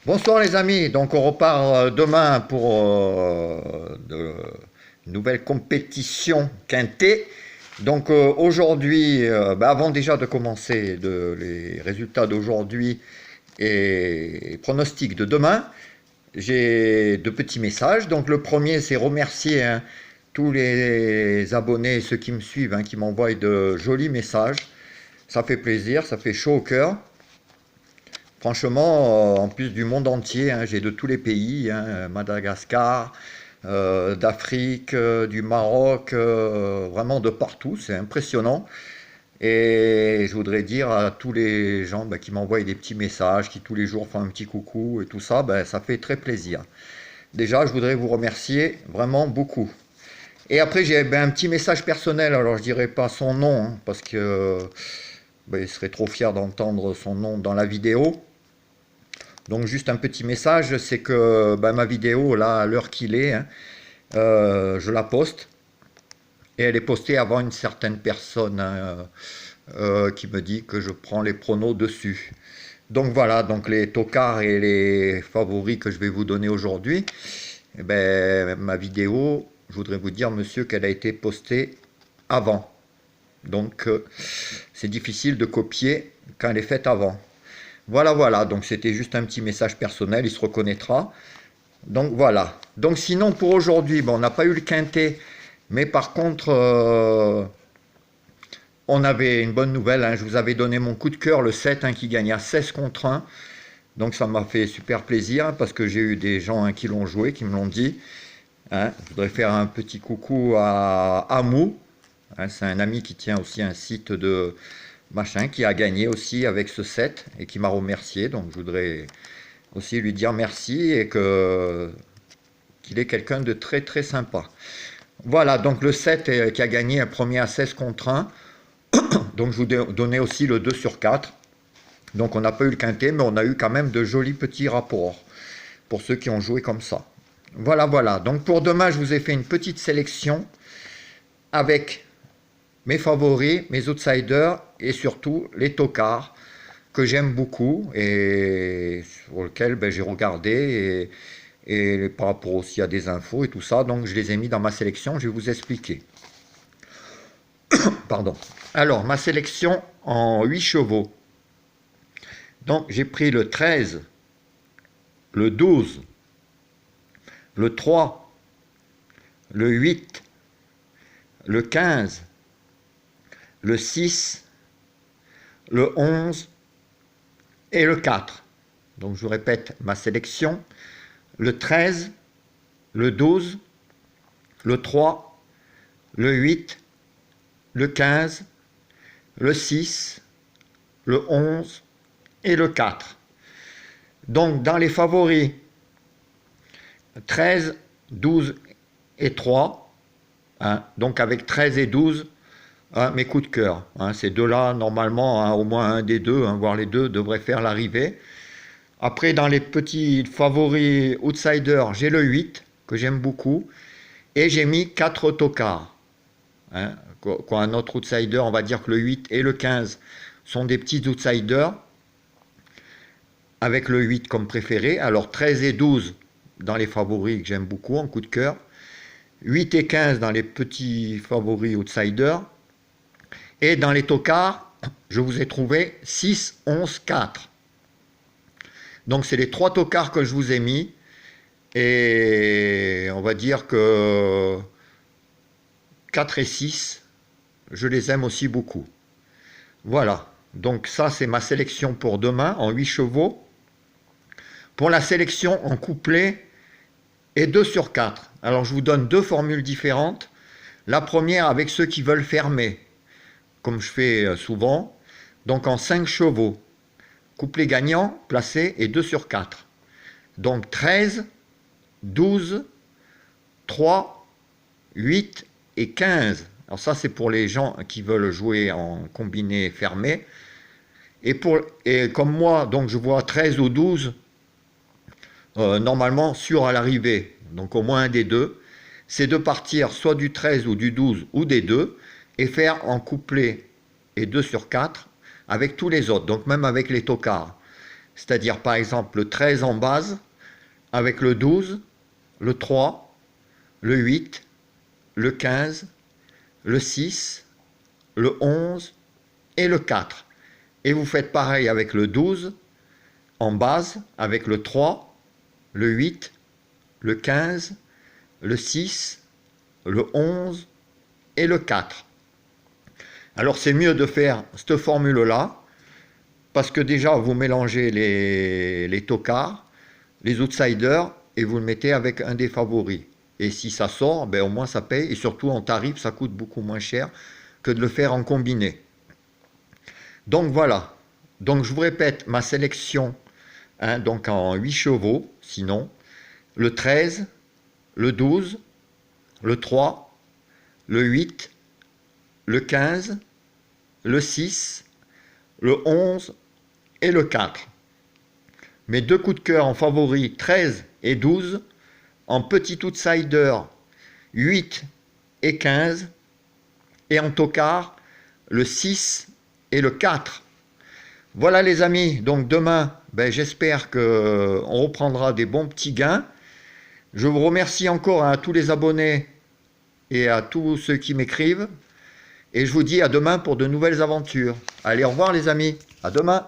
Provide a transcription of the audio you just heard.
Bonsoir les amis, donc on repart demain pour de nouvelles compétitions quintées. Donc aujourd'hui, avant déjà de commencer les résultats d'aujourd'hui et pronostics de demain, j'ai deux petits messages. Donc le premier, c'est remercier tous les abonnés et ceux qui me suivent, qui m'envoient de jolis messages. Ça fait plaisir, ça fait chaud au cœur. Franchement, en plus du monde entier, j'ai de tous les pays, Madagascar, d'Afrique, du Maroc, vraiment de partout, c'est impressionnant. Et je voudrais dire à tous les gens qui m'envoient des petits messages, qui tous les jours font un petit coucou et tout ça, ça fait très plaisir. Déjà, je voudrais vous remercier vraiment beaucoup. Et après, j'ai un petit message personnel, alors je dirais pas son nom, parce que il serait trop fier d'entendre son nom dans la vidéo. Donc juste un petit message, c'est que ma vidéo, là, à l'heure qu'il est, je la poste. Et elle est postée avant une certaine personne qui me dit que je prends les pronos dessus. Donc voilà, donc les tocards et les favoris que je vais vous donner aujourd'hui, ma vidéo, je voudrais vous dire, monsieur, qu'elle a été postée avant. Donc c'est difficile de copier quand elle est faite avant. Voilà, donc c'était juste un petit message personnel, il se reconnaîtra. Donc voilà. Donc sinon pour aujourd'hui, on n'a pas eu le quintet, mais par contre, on avait une bonne nouvelle, je vous avais donné mon coup de cœur, le 7, qui gagne à 16 contre 1. Donc ça m'a fait super plaisir, parce que j'ai eu des gens qui l'ont joué, qui me l'ont dit. Je voudrais faire un petit coucou à Amou, c'est un ami qui tient aussi un site de machin, qui a gagné aussi avec ce 7 et qui m'a remercié. Donc je voudrais aussi lui dire merci et qu'il est quelqu'un de très très sympa. Voilà, donc le 7 qui a gagné un premier à 16 contre 1. Donc je vous donnais aussi le 2 sur 4. Donc on n'a pas eu le quintet, mais on a eu quand même de jolis petits rapports pour ceux qui ont joué comme ça. Voilà. Donc pour demain, je vous ai fait une petite sélection avec mes favoris, mes outsiders et surtout les tocards que j'aime beaucoup et sur lesquels j'ai regardé et par rapport aussi à des infos et tout ça. Donc je les ai mis dans ma sélection, je vais vous expliquer. Pardon. Alors ma sélection en 8 chevaux. Donc j'ai pris le 13, le 12, le 3, le 8, le 15, le 6, le 11 et le 4. Donc je vous répète ma sélection. Le 13, le 12, le 3, le 8, le 15, le 6, le 11 et le 4. Donc dans les favoris, 13, 12 et 3. Donc avec 13 et 12, mes coups de cœur. Ces deux-là, normalement, au moins un des deux, voire les deux, devraient faire l'arrivée. Après, dans les petits favoris outsiders, j'ai le 8, que j'aime beaucoup. Et j'ai mis 4 tocards. Quoi, un autre outsider, on va dire que le 8 et le 15 sont des petits outsiders, avec le 8 comme préféré. Alors 13 et 12 dans les favoris que j'aime beaucoup, en coup de cœur. 8 et 15 dans les petits favoris outsiders. Et dans les tocards, je vous ai trouvé 6, 11, 4. Donc c'est les 3 tocards que je vous ai mis. Et on va dire que 4 et 6, je les aime aussi beaucoup. Voilà. Donc ça, c'est ma sélection pour demain en 8 chevaux. Pour la sélection en couplet et 2 sur 4. Alors je vous donne deux formules différentes. La première avec ceux qui veulent fermer, comme je fais souvent. Donc en 5 chevaux. Couplet gagnant, placé et 2 sur 4. Donc 13, 12, 3, 8 et 15. Alors ça, c'est pour les gens qui veulent jouer en combiné fermé. Et comme moi, donc je vois 13 ou 12, normalement sûr à l'arrivée. Donc au moins un des deux. C'est de partir soit du 13 ou du 12 ou des deux et faire en couplet et 2 sur 4 avec tous les autres. Donc même avec les tocards. c'est-à-dire par exemple le 13 en base, avec le 12, le 3, le 8, le 15, le 6, le 11 et le 4. Et vous faites pareil avec le 12 en base, avec le 3, le 8, le 15, le 6, le 11 et le 4. Alors c'est mieux de faire cette formule-là, parce que déjà vous mélangez les tocards, les outsiders, et vous le mettez avec un des favoris. Et si ça sort, ben au moins ça paye, et surtout en tarif, ça coûte beaucoup moins cher que de le faire en combiné. Donc voilà, donc je vous répète ma sélection, hein, donc en 8 chevaux, sinon, le 13, le 12, le 3, le 8, le 15, le 6, le 11 et le 4. Mes deux coups de cœur en favoris 13 et 12, en petit outsider 8 et 15, et en tocard le 6 et le 4. Voilà les amis, donc demain, ben, j'espère qu'on reprendra des bons petits gains. Je vous remercie encore à tous les abonnés et à tous ceux qui m'écrivent. Et je vous dis à demain pour de nouvelles aventures. Allez, au revoir les amis, à demain.